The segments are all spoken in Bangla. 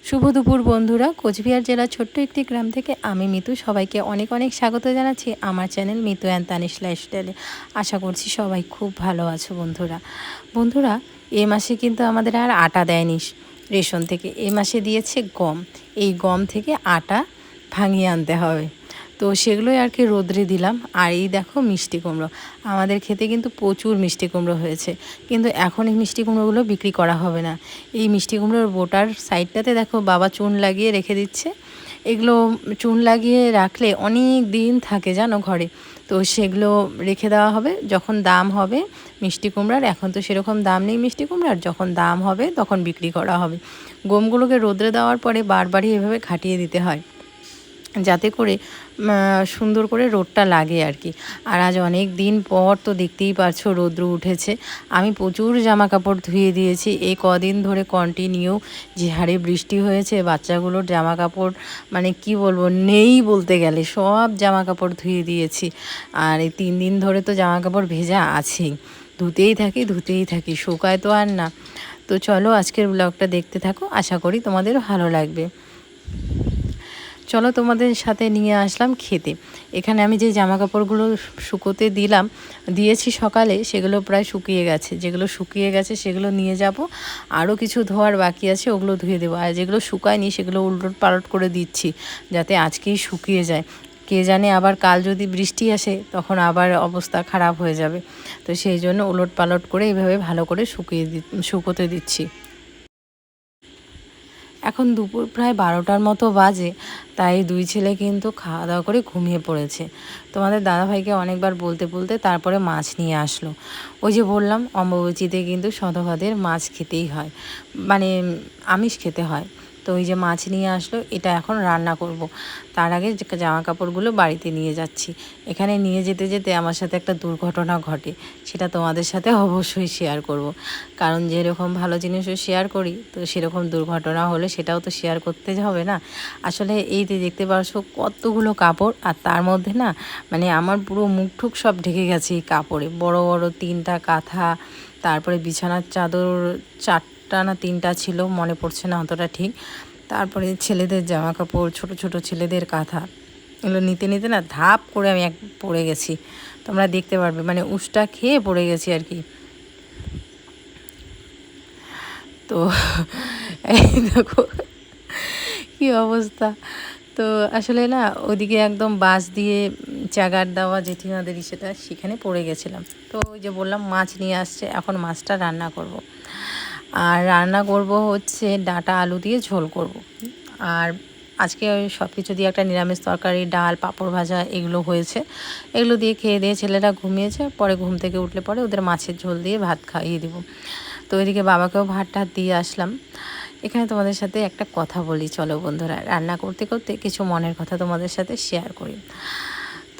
শুভ দুপুর বন্ধুরা, কোচবিহার জেলার ছোট্ট একটি গ্রাম থেকে আমি মিতু সবাইকে অনেক অনেক স্বাগত জানাচ্ছি আমার চ্যানেল মিতু অ্যান্ড তানিশ লাইফস্টাইলে। আশা করছি সবাই খুব ভালো আছো বন্ধুরা। বন্ধুরা, এ মাসে কিন্তু আমাদের আর আটা দেয়নি রেশন থেকে, এ মাসে দিয়েছে গম। এই গম থেকে আটা ভাঙিয়ে আনতে হবে, তো সেগুলোই আর কি রোদ্রে দিলাম। আর এই দেখো মিষ্টি কুমড়ো, আমাদের খেতে কিন্তু প্রচুর মিষ্টি কুমড়ো হয়েছে, কিন্তু এখন এই মিষ্টি কুমড়োগুলো বিক্রি করা হবে না। এই মিষ্টি কুমড়োর বোটার সাইডটাতে দেখো বাবা চুন লাগিয়ে রেখে দিচ্ছে। এগুলো চুন লাগিয়ে রাখলে অনেক দিন থাকে জানো ঘরে, তো সেগুলো রেখে দেওয়া হবে। যখন দাম হবে মিষ্টি কুমড়ার, এখন তো সেরকম দাম নেই মিষ্টি কুমড়ার, যখন দাম হবে তখন বিক্রি করা হবে। গমগুলোকে রোদ্রে দেওয়ার পরে বারবারই এভাবে খাটিয়ে দিতে হয়, যাতে করে সুন্দর করে রোদটা লাগে আর কি। আর আজ অনেক দিন পর তো দেখতেই পারছো রৌদ্র উঠেছে। আমি প্রচুর জামা কাপড় ধুয়ে দিয়েছি এই কদিন ধরে কন্টিনিউ যে হারে বৃষ্টি হয়েছে। বাচ্চাগুলোর জামা কাপড় মানে কি বলবো, নেই বলতে গেলে, সব জামা কাপড় ধুয়ে দিয়েছি। আর এই 3 দিন ধরে তো জামা কাপড় ভেজা আছেই, ধুতেই থাকি, শুকায় তো আর না। তো চলো আজকের ব্লগটা দেখতে থাকো, আশা করি তোমাদের ভালো লাগবে। চলো তোমাদের সাথে নিয়ে আসলাম খেতে। এখানে আমি যে জামা কাপড়গুলো শুকোতে দিয়েছি সকালে, সেগুলো প্রায় শুকিয়ে গেছে। যেগুলো শুকিয়ে গেছে সেগুলো নিয়ে যাব, আরও কিছু ধোয়ার বাকি আছে, ওগুলো ধুয়ে দেবো। আর যেগুলো শুকায়নি সেগুলো উলট পালট করে দিচ্ছি, যাতে আজকেই শুকিয়ে যায়। কে জানে আবার কাল যদি বৃষ্টি আসে তখন আবার অবস্থা খারাপ হয়ে যাবে। তো সেই জন্য উলট পালট করে এইভাবে ভালো করে শুকোতে দিচ্ছি। এখন দুপুর প্রায় 12টার মতো বাজে, তাই দুই ছেলে কিন্তু খাওয়া দাওয়া করে ঘুমিয়ে পড়েছে। তোমাদের দাদাভাইকে অনেকবার বলতে তারপরে মাছ নিয়ে আসলো। ওই যে বললাম, অম্বুবাচীতে কিন্তু শতভাদের মাছ খেতেই হয়, মানে আমিষ খেতে হয়। তো ওই যে মাছ নিয়ে আসলো, এটা এখন রান্না করব। তার আগে জামা কাপড়গুলো বাড়িতে নিয়ে যাচ্ছি। এখানে নিয়ে যেতে যেতে আমার সাথে একটা দুর্ঘটনা ঘটে, সেটা তোমাদের সাথে অবশ্যই শেয়ার করব। কারণ যেরকম ভালো জিনিসও শেয়ার করি, তো সেরকম দুর্ঘটনা হলে সেটাও তো শেয়ার করতে হবে না। আসলে এই যে দেখতে পাচ্ছ কতগুলো কাপড়, আর তার মধ্যে না মানে আমার পুরো মুখ ঠুক সব ঢেকে গেছে এই কাপড়ে। বড় বড় 3টা কাঁথা, তারপরে বিছানার চাদর 4টা না 3টা ছিল, মনে পড়ছে না অতটা ঠিক। তারপরে ছেলেদের জামা কাপড়, ছোট ছোট ছেলেদের কাঁথা, এগুলো নিতে নিতে না ধাপ করে আমি পড়ে গেছি। তোমরা দেখতে পারবে, মানে উষ্টা খেয়ে পড়ে গেছি আর কি। তো এই দেখো কী অবস্থা। তো আসলে না ওইদিকে একদম বাস দিয়ে চাগার দেওয়া জেঠিমাদের সেখানে পড়ে গেছিলাম। তো ওই যে বললাম মাছ নিয়ে আসছে, এখন মাছটা রান্না করব। আর রান্না করব হচ্ছে ডাঁটা আলু দিয়ে ঝোল করব। আর আজকে ওই সব কিছু দিয়ে একটা নিরামিষ তরকারি, ডাল, পাঁপড় ভাজা এগুলো হয়েছে। এগুলো দিয়ে খেয়ে দিয়ে ছেলেরা ঘুমিয়েছে, পরে ঘুম থেকে উঠলে পরে ওদের মাছের ঝোল দিয়ে ভাত খাইয়ে দেবো। তো এদিকে বাবাকেও ভাত টাত দিয়ে আসলাম। এখানে তোমাদের সাথে একটা কথা বলি, চলো বন্ধুরা, রান্না করতে করতে কিছু মনের কথা তোমাদের সাথে শেয়ার করি।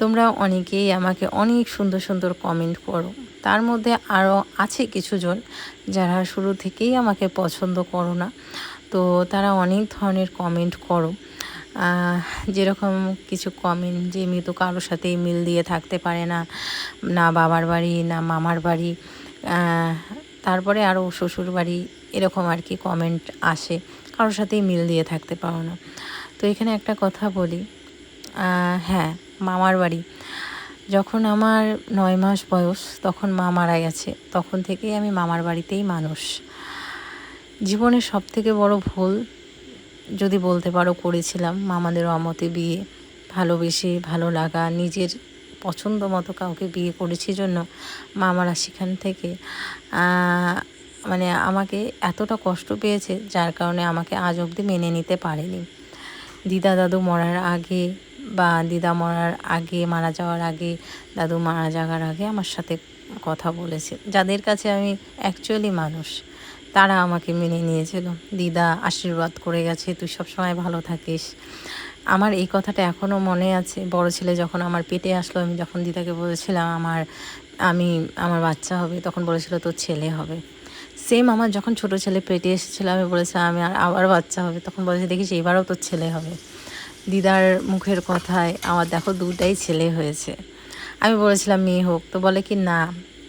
তোমরা অনেকেই আমাকে অনেক সুন্দর সুন্দর কমেন্ট করো, তার মধ্যে আরও আছে কিছুজন যারা শুরু থেকেই আমাকে পছন্দ করো না। তো তারা অনেক ধরনের কমেন্ট করো, যেরকম কিছু কমেন্ট যে মৃত্যু কারোর সাথেই মিল দিয়ে থাকতে পারে না, না বাবার বাড়ি না মামার বাড়ি, তারপরে আরও শ্বশুর বাড়ি, এরকম আর কি কমেন্ট আসে, কারোর সাথেই মিল দিয়ে থাকতে পারো না। তো এখানে একটা কথা বলি, হ্যাঁ, মামার বাড়ি, যখন আমার 9 মাস বয়স তখন মা মারা গেছে, তখন থেকেই আমি মামার বাড়িতেই মানুষ। জীবনের সবথেকে বড় ভুল যদি বলতে পারো করেছিলাম, মামাদের অমতে বিয়ে, ভালোবেসে ভালো লাগা নিজের পছন্দ মতো কাউকে বিয়ে করেছি জন্য মামারা সেখান থেকে মানে আমাকে এতটা কষ্ট পেয়েছে, যার কারণে আমাকে আজ অবধি মেনে নিতে পারেনি। দিদা দাদু মরার আগে বা দিদা মরার আগে, মারা যাওয়ার আগে, দাদু মারা যাওয়ার আগে আমার সাথে কথা বলেছে, যাদের কাছে আমি অ্যাকচুয়ালি মানুষ, তারা আমাকে মেনে নিয়েছিল। দিদা আশীর্বাদ করে গেছে, তুই সবসময় ভালো থাকিস। আমার এই কথাটা এখনও মনে আছে। বড় ছেলে যখন আমার পেটে আসলো, আমি যখন দিদাকে বলেছিলাম আমার বাচ্চা হবে, তখন বলেছিল তোর ছেলে হবে। সেম আমার যখন ছোট ছেলে পেটে এসেছিল, আমি বলেছিলাম আবার বাচ্চা হবে, তখন বলেছে দেখিস এবারও তোর ছেলে হবে। দিদার মুখের কথায় আমার দেখো 2টাই ছেলে হয়েছে। আমি বলেছিলাম মেয়ে হোক, তো বলে কি না,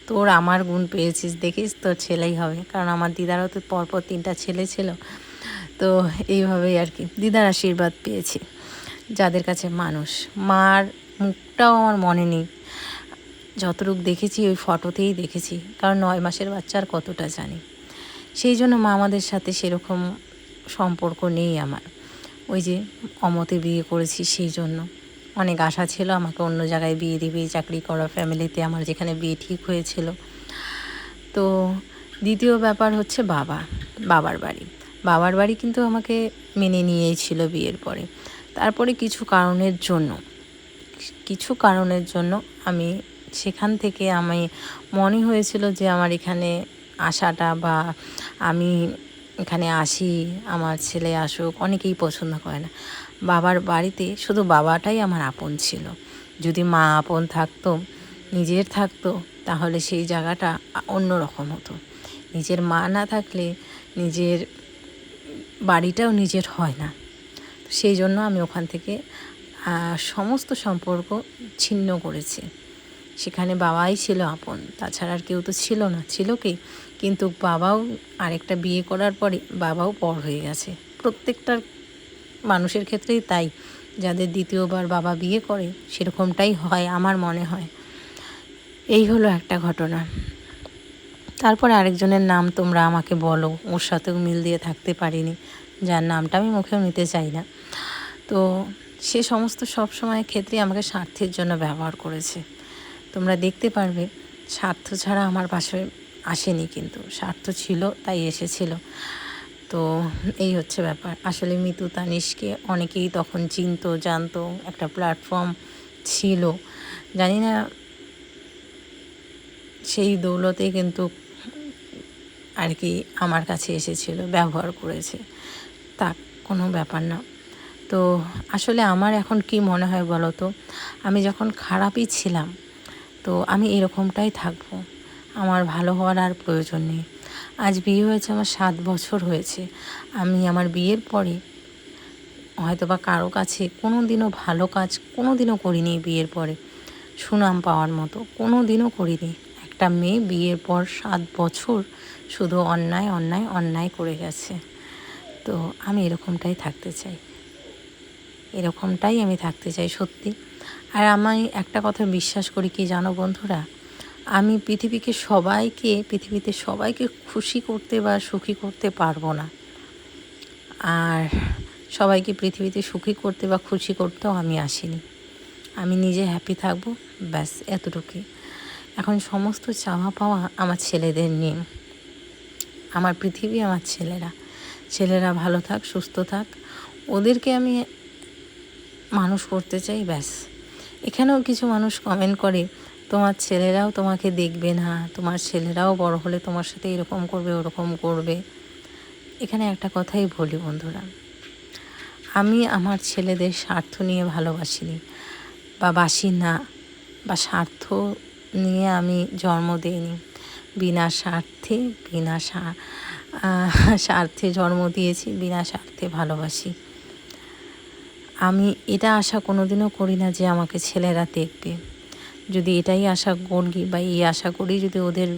তোর আমার গুণ পেয়েছিস, দেখিস তোর ছেলেই হবে। কারণ আমার দিদারও তো পরপর 3টা ছেলে ছিল। তো এইভাবেই আর কি দিদার আশীর্বাদ পেয়েছি, যাদের কাছে মানুষ। মার মুখটাও আমার মনে নেই, যতটুকু দেখেছি ওই ফটোতেই দেখেছি, কারণ 9 মাসের বাচ্চার কতটা জানি। সেই জন্য মা আমাদের সাথে সেরকম সম্পর্ক নেই আমার। ওই যে অমতে বিয়ে করেছি, সেই জন্য অনেক আশা ছিল আমাকে অন্য জায়গায় বিয়ে দিবে, চাকরি করা ফ্যামিলিতে আমার যেখানে বিয়ে ঠিক হয়েছিল। তো দ্বিতীয় ব্যাপার হচ্ছে বাবার বাড়ি। বাবার বাড়ি কিন্তু আমাকে মেনে নিয়েই ছিল বিয়ের পরে। তারপরে কিছু কারণের জন্য আমি সেখান থেকে আমি মনে হয়েছিল যে আমার এখানে আসাটা বা আমি এখানে আসি, আমার ছেলে আসুক, অনেকেই পছন্দ করে না। বাবার বাড়িতে শুধু বাবাটাই আমার আপন ছিল। যদি মা আপন থাকতো, নিজের থাকতো, তাহলে সেই জায়গাটা অন্য রকম হতো। নিজের মা না থাকলে নিজের বাড়িটাও নিজের হয় না। সেই জন্য আমি ওখান থেকে সমস্ত সম্পর্ক ছিন্ন করেছি। সেখানে বাবাই ছিল আপন, তাছাড়া আর কেউ তো ছিল না। ছিল কি, কিন্তু বাবাও আরেকটা বিয়ে করার পরে বাবাও পর হয়ে গেছে। প্রত্যেকটা মানুষের ক্ষেত্রেই তাই, যাদের দ্বিতীয়বার বাবা বিয়ে করে সেরকমটাই হয় আমার মনে হয়। এই হলো একটা ঘটনা। তারপরে আরেকজনের নাম তোমরা আমাকে বলো, ওর সাথেও মিল দিয়ে থাকতে পারিনি, যার নামটা আমি মুখেও নিতে চাই না। তো সে সমস্ত সব সময় ক্ষেত্রে আমাকে স্বার্থের জন্য ব্যবহার করেছে। তোমরা দেখতে পারবে স্বার্থ ছাড়া আমার পাশে আসেনি, কিন্তু স্বার্থ ছিল তাই এসেছিল। তো এই হচ্ছে ব্যাপার। আসলে মিতু তানিশকে অনেকেই তখন চিনতো, জানতো, একটা প্ল্যাটফর্ম ছিল, জানি না সেই দৌলতে কিন্তু আর কি আমার কাছে এসেছিল, ব্যবহার করেছে। তা কোনো ব্যাপার না। তো আসলে আমার এখন কি মনে হয় বলো তো, আমি যখন খারাপই ছিলাম, তো আমি এরকমটাই থাকবো, আমার ভালো হওয়ার আর প্রয়োজন নেই। আজ বিয়ে হয়েছে আমার 7 বছর হয়েছে। আমি আমার বিয়ের পরে হয়তো বা কারো কাছে কোনো দিনও ভালো কাজ কোনো দিনও করিনি। বিয়ের পরে সুনাম পাওয়ার মতো কোনো দিনও করিনি। একটা মেয়ে বিয়ের পর 7 বছর শুধু অন্যায় অন্যায় অন্যায় করে গেছে। তো আমি এরকমটাই থাকতে চাই, এরকমটাই আমি থাকতে চাই সত্যি। আর আমি একটা কথা বিশ্বাস করি কি জানো বন্ধুরা, আমি পৃথিবীতে সবাইকে খুশি করতে বা সুখী করতে পারবো না। আর সবাইকে পৃথিবীতে সুখী করতে বা খুশি করতেও আমি আসিনি। আমি নিজে হ্যাপি থাকবো, ব্যাস এতটুকুই। এখন সমস্ত চাওয়া পাওয়া আমার ছেলেদের নিয়ে। আমার পৃথিবী আমার ছেলেরা ভালো থাক, সুস্থ থাক, ওদেরকে আমি মানুষ করতে চাই, ব্যাস। এখানেও কিছু মানুষ কমেন্ট করে তোমার ছেলেরাও তোমাকে দেখবে না, তোমার ছেলেরাও বড় হলে তোমার সাথে এরকম করবে ওরকম করবে। এখানে একটা কথাই বলি বন্ধুরা, আমি আমার ছেলেদের স্বার্থ নিয়ে ভালোবাসিনি বা বাসি না, বা স্বার্থ নিয়ে আমি জন্ম দিইনি। বিনা স্বার্থে জন্ম দিয়েছি, বিনা স্বার্থে ভালোবাসি। আমি এটা আশা কোনোদিনও করি না যে আমাকে ছেলেরা দেখবে। যদি এটাই আশা করি বা এই আশা করি যদি ওদের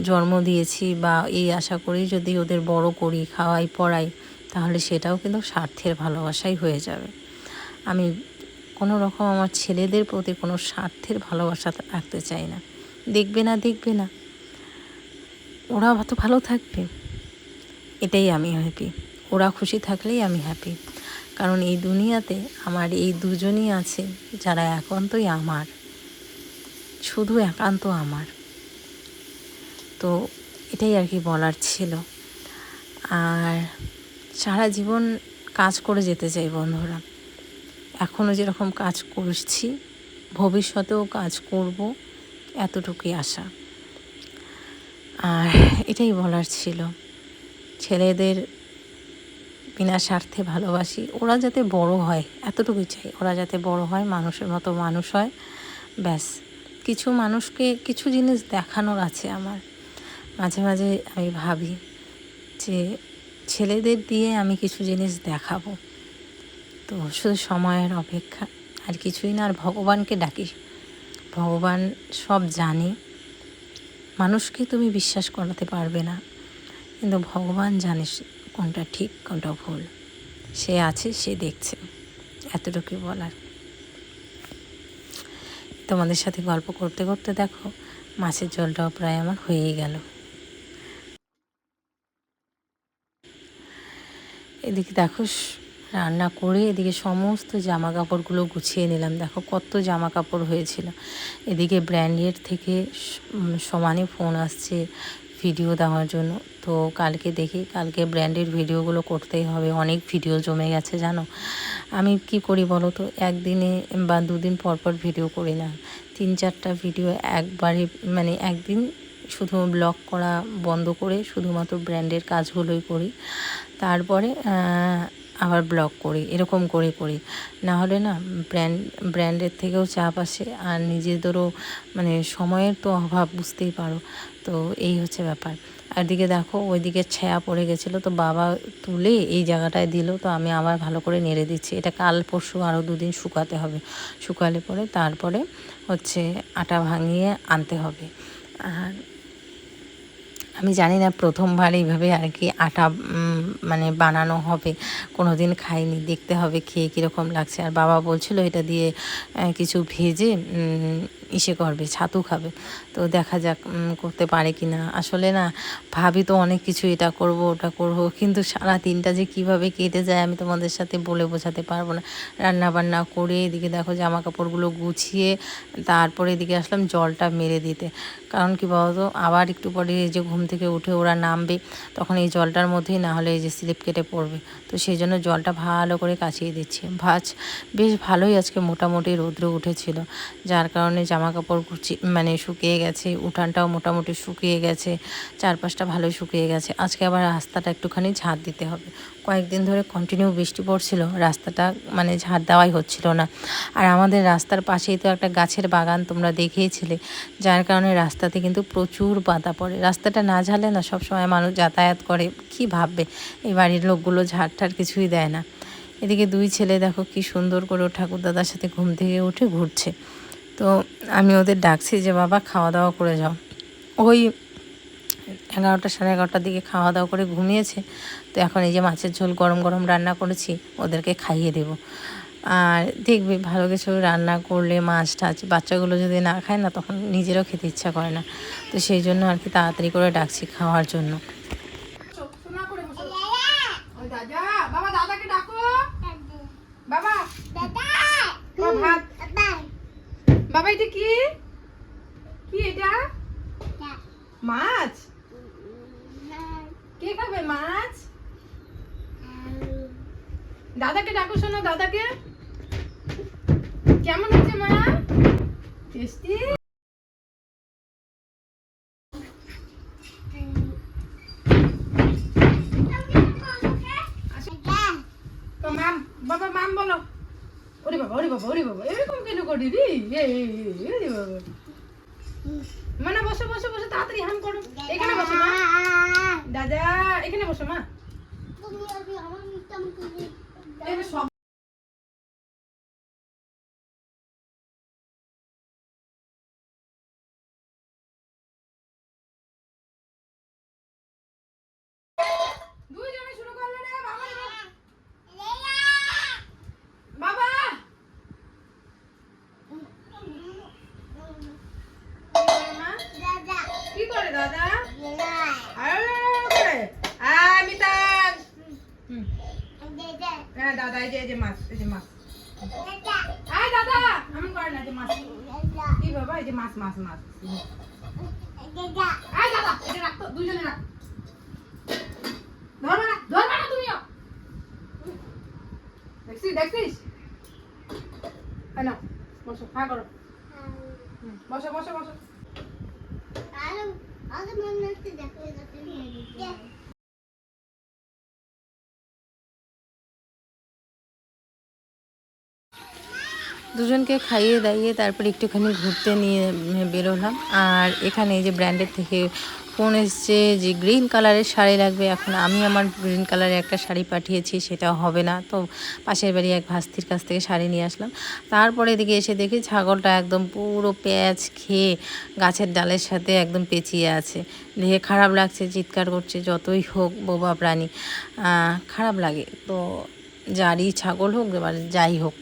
জন্ম দিয়েছি বা এই আশা করি যদি ওদের বড় করি, খাওয়াই, পড়াই, তাহলে সেটাও কিন্তু স্বার্থের ভালোবাসাই হয়ে যাবে। আমি কোনো রকম আমার ছেলেদের প্রতি কোনো স্বার্থের ভালোবাসা রাখতে চাই না। দেখবে না, ওরা তো ভালো থাকবে, এটাই আমি হ্যাপি। ওরা খুশি থাকলেই আমি হ্যাপি। কারণ এই দুনিয়াতে আমার এই দুজনই আছে যারা একান্তই আমার, শুধু একান্ত আমার। তো এটাই আর কি বলার ছিল। আর সারা জীবন কাজ করে যেতে চাই বন্ধুরা। এখনও যেরকম কাজ করছি, ভবিষ্যতেও কাজ করব, এতটুকুই আশা। আর এটাই বলার ছিল। ছেলেদের বিনা স্বার্থে ভালোবাসি, ওরা যাতে বড় হয় এতটুকুই চাই। ওরা যাতে বড় হয়, মানুষের মতো মানুষ হয়, ব্যাস। কিছু মানুষকে কিছু জিনিস দেখানোর আছে আমার। মাঝে মাঝে আমি ভাবি যে ছেলেদের দিয়ে আমি কিছু জিনিস দেখাবো। তো শুধু সময়ের অপেক্ষা, আর কিছুই না। আর ভগবানকে ডাকি, ভগবান সব জানে। মানুষকে তুমি বিশ্বাস করাতে পারবে না, কিন্তু ভগবান জানিস কোনটা ঠিক কোনটা ভুল। সে আছে, সে দেখছে, এতটুকুই বলার। তোমাদের সাথে গল্প করতে করতে দেখো মাছের ঝোলটাও প্রায় আমার হয়েই গেল। এদিকে দেখো রান্না করে এদিকে সমস্ত জামা কাপড়গুলো গুছিয়ে নিলাম। দেখো কত জামা কাপড় হয়েছিল। এদিকে ব্র্যান্ডের থেকে সমানে ফোন আসছে ভিডিও দেওয়ার জন্য। তো কালকে দেখি, কালকে ব্র্যান্ডের ভিডিওগুলো করতেই হবে, অনেক ভিডিও জমে গেছে জানো। আমি কি করি বলো তো, একদিনে বা দুদিন পর পর ভিডিও করি না, 3-4টা ভিডিও একবারে, মানে একদিন শুধু ব্লগ করা বন্ধ করে শুধুমাত্র ব্র্যান্ডের কাজগুলোই করি, তারপরে আবার ব্লগ করি, এরকম করি। না হলে না ব্র্যান্ডের থেকেও চাপ আসে, আর নিজেদেরও মানে সময়ের তো অভাব, বুঝতেই পারো। তো এই হচ্ছে ব্যাপার। আর দিকে দেখো ওইদিকে ছায়া পড়ে গেছিলো, তো বাবা তুলে এই জায়গাটায় দিল, তো আমি আবার ভালো করে নেড়ে দিচ্ছি। এটা কাল পরশু আরও 2 দিন শুকাতে হবে, শুকালে পরে তারপরে হচ্ছে আটা ভাঙিয়ে আনতে হবে। আর আমি জানি না, প্রথমবার এইভাবে আর কি আটা মানে বানানো হবে, কোনো দিন খাইনি, দেখতে হবে খেয়ে কীরকম লাগছে। আর বাবা বলছিল এটা দিয়ে কিছু ভেজে ইসে করবে, ছাতু খাবে। তো দেখা যাক করতে পারে কি না। আসলে না ভাবি তো অনেক কিছু, এটা করব ওটা করব, কিন্তু সারা দিনটা যে কিভাবে কেটে যায় আমি তোমাদের সাথে বলে বোঝাতে পারবো না। রান্না বান্না করে এদিকে দেখো জামা কাপড়গুলো গুছিয়ে তারপরে এদিকে আসলাম জলটা মেরে দিতে। কারণ কি বলতো, আবার একটু পরে এই যে ঘুম থেকে উঠে ওরা নামবে, তখন এই জলটার মধ্যেই না হলে এই যে স্লিপ কেটে পড়বে। তো সেই জন্য জলটা ভালো করে কাচিয়ে দিচ্ছি। বেশ ভালোই আজকে মোটামুটি রৌদ্র উঠেছিল, যার কারণে জামা কাপড় মানে শুকিয়ে গেছে, উঠানটাও মোটামুটি শুকিয়ে গেছে, চারপাশটা ভালোই শুকিয়ে গেছে। আজকে আবার রাস্তাটা একটুখানি ঝাঁট দিতে হবে। কয়েকদিন ধরে কন্টিনিউ বৃষ্টি পড়ছিল, রাস্তাটা মানে ঝাঁট দেওয়াই হচ্ছিল না। আর আমাদের রাস্তার পাশেই তো একটা গাছের বাগান, তোমরা দেখেইছিলে, যার কারণে রাস্তাতে কিন্তু প্রচুর পাতা পড়ে। রাস্তাটা না ঝাড়লে না সবসময় মানুষ যাতায়াত করে কি ভাববে, এই বাড়ির লোকগুলো ঝাড় কিছুই দেয় না। এদিকে 2 ছেলে দেখো কি সুন্দর করে ঠাকুরদাদার সাথে ঘুম থেকে উঠে ঘুরছে। তো আমি ওদের ডাকছি যে বাবা খাওয়া দাওয়া করে যাও। ওই 11টা 11:30টার দিকে খাওয়া দাওয়া করে ঘুমিয়েছে। তো এখন এই যে মাছের ঝোল গরম গরম রান্না করেছি, ওদেরকে খাইয়ে দেব। আর দেখবি ভালো কিছু রান্না করলে মাছ টাছ বাচ্চাগুলো যদি না খায় না, তখন নিজেরও খেতে ইচ্ছা করে না। তো সেই জন্য আর কি তাড়াতাড়ি করে ডাকছি খাওয়ার জন্য। বাবা দাদাকে ডাকো, বাবা ভাত, বাবা এটা কি কি এটা মাছ, কে খাবে মাছ? দাদাকে ডাকো, শোনো দাদাকে। কেমন হয়েছে মা? টেস্টি? বাবা মাম বলো। ওরে বাবা ওরে বাবা ওরে বাবা, এরকম কেন করি রে? বাবা মানে বসো বসো বসো, তাড়াতাড়ি হাম করো। এখানে বসো মা, দাদা এখানে বসো মা। সব দুইজনে শুরু করলে রে বাবা। কি করে দাদা? হ্যাঁ দাদা, এই যে মাছ, এই যে মাছ। দাদা এমন করে না, যে মাছ কি বাবা, এই যে মাছ মাছ মাছ। দাদা এটা রাখতো, দুইজনে রাখ। ধরবে না তুমিও। দেখছিস বসো, হ্যাঁ করো, বসো বসো বসো। দুজনকে খাইয়ে দাইয়ে তারপর একটুখানি ঘুরতে নিয়ে বেরোলাম। আর এখানে এই যে ব্র্যান্ডের থেকে ফোন এসছে যে গ্রিন কালারের শাড়ি লাগবে। এখন আমি আমার গ্রিন কালারের একটা শাড়ি পাঠিয়েছি, সেটাও হবে না। তো পাশের বাড়ি এক ভাস্তির কাছ থেকে শাড়ি নিয়ে আসলাম। তারপরে এদিকে এসে দেখি ছাগলটা একদম পুরো প্যাঁচ খেয়ে গাছের ডালের সাথে একদম পেঁচিয়ে আছে। দেখে খারাপ লাগছে, চিৎকার করছে। যতই হোক বোবা প্রাণী, খারাপ লাগে। তো যারই ছাগল হোক এবার যাই হোক,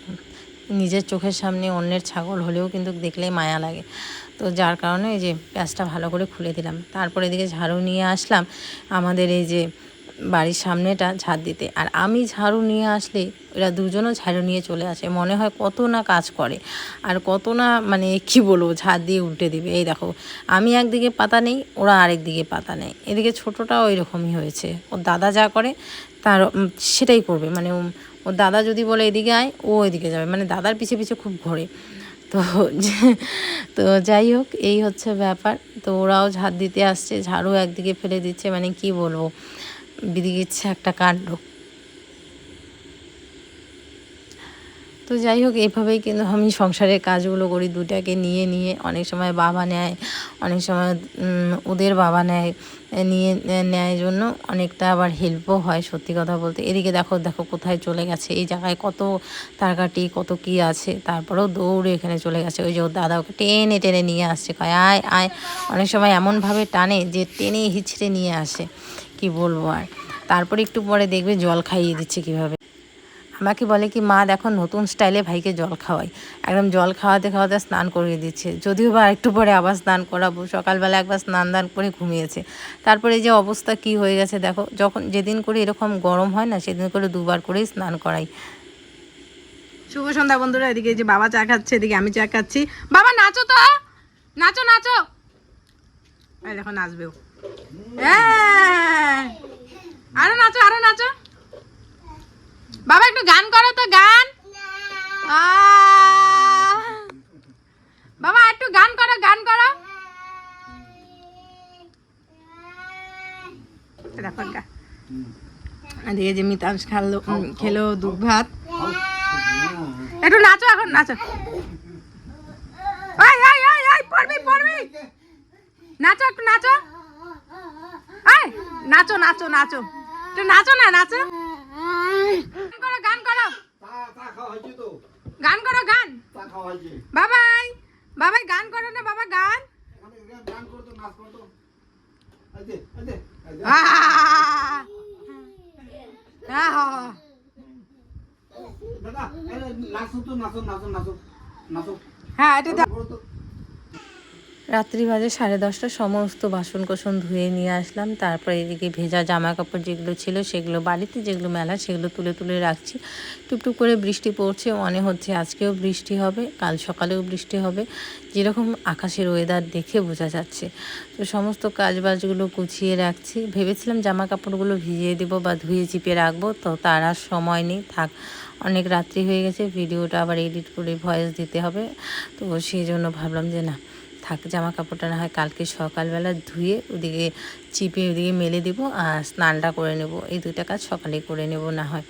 নিজের চোখের সামনে অন্যের ছাগল হলেও কিন্তু দেখলেই মায়া লাগে। তো যার কারণে এই যে প্যাঁচটা ভালো করে খুলে দিলাম। তারপরে এদিকে ঝাড়ু নিয়ে আসলাম আমাদের এই যে বাড়ির সামনেটা ঝাড় দিতে। আর আমি ঝাড়ু নিয়ে আসলে এরা দুজনও ঝাড়ু নিয়ে চলে আসে। মনে হয় কত না কাজ করে আর কত না, মানে কি বলবো, ঝাড় দিয়ে উল্টে দিবে। এই দেখো, আমি একদিকে পাতা নেই, ওরা আরেক দিকে পাতা নেই। এদিকে ছোটোটাও এরকমই হয়েছে, ওর দাদা যা করে তার সেটাই করবে। মানে ওর দাদা যদি বলে এদিকে আয়, ও এদিকে যাবে, মানে দাদার পিছে পিছে খুব ঘোরে। তো তো যাই হোক, এই হচ্ছে ব্যাপার। তো ওরাও ঝাড় দিতে আসছে, ঝাড়ু একদিকে ফেলে দিচ্ছে, মানে কি বলবো, বিদিকে ইচ্ছে একটা কাণ্ড। তো যাই হোক, এইভাবেই কিন্তু আমি সংসারের কাজগুলো করি দুটাকে নিয়ে নিয়ে। অনেক সময় বাবা নেয়, অনেক সময় ওদের বাবা নেয়, নিয়ে নেয় জন্য অনেকটা আবার হেল্পও হয় সত্যি কথা বলতে। এদিকে দেখো দেখো কোথায় চলে গেছে, এই জায়গায় কত তারকাটি কত কি আছে, তারপরেও দৌড়ে এখানে চলে গেছে। ওই যে ওর দাদা ওকে টেনে টেনে নিয়ে আসছে, কয় আয় আয়। অনেক সময় এমনভাবে টানে যে টেনে হিচড়ে নিয়ে আসে, কি বলবো আর। তারপরে একটু পরে দেখবে জল খাইয়ে দিচ্ছে কীভাবে। আমাকে বলে কি, মা দেখো নতুন স্টাইলে ভাইকে জল খাওয়াই। একদম জল খাওয়াতে খাওয়াতে স্নান করিয়ে দিচ্ছে। যদিও বা একটু পরে আবার স্নান করাবো। সকালবেলা একবার স্নান দান করে ঘুমিয়েছে। তারপরে এই যে অবস্থা কি হয়ে গেছে দেখো, যখন যেদিন করে এরকম গরম হয় না, সেদিন করে দুবার করেই স্নান করাই। শুভ সন্ধ্যা বন্ধুরা। এদিকে যে বাবা চা খাচ্ছে, এদিকে আমি চা খাচ্ছি। বাবা নাচো তো, নাচো নাচো। এই দেখো নাচবেও, আরো নাচো আরো নাচো। বাবা একটু গান করো তো, গান। বাবা একটু গান করো, গান করো। দেখো এদিকে যে মিতাংশ খেলো দুধ ভাত। একটু নাচো, এখন নাচো। পড়বি পড়বি, নাচো একটু নাচো। নাচো নাচো নাচো, একটু নাচো না, নাচো। গান করো, গান করো, গান। বাবাই বাবাই গান করো না, বাবা গান। হ্যাঁ এটা রাত্রি বাজে 10:30, সমস্ত বাসন কোসন ধুয়ে নিয়ে আসলাম। তারপর এদিকে ভেজা জামা কাপড় যেগুলো ছিল সেগুলো বাড়িতে যেগুলো মেলা সেগুলো তুলে তুলে রাখছি। টুকটুক করে বৃষ্টি পড়ছে, মনে হচ্ছে আজকেও বৃষ্টি হবে, কাল সকালেও বৃষ্টি হবে, যেরকম আকাশের ওয়েদার দেখে বোঝা যাচ্ছে। তো সমস্ত কাজবাজগুলো গুছিয়ে রাখছি। ভেবেছিলাম জামা কাপড়গুলো ভিজিয়ে দেবো বা ধুয়ে চিপে রাখবো, তো তার আর সময় নেই। থাক, অনেক রাত্রি হয়ে গেছে, ভিডিওটা আবার এডিট করে ভয়েস দিতে হবে। তো সেই জন্য ভাবলাম যে না থাক, জামা কাপড়টা না হয় কালকে সকালবেলা ধুয়ে ওদিকে চিপে ওদিকে মেলে দেবো আর স্নানটা করে নেব। এই দুটা কাজ সকালে করে নেব না হয়।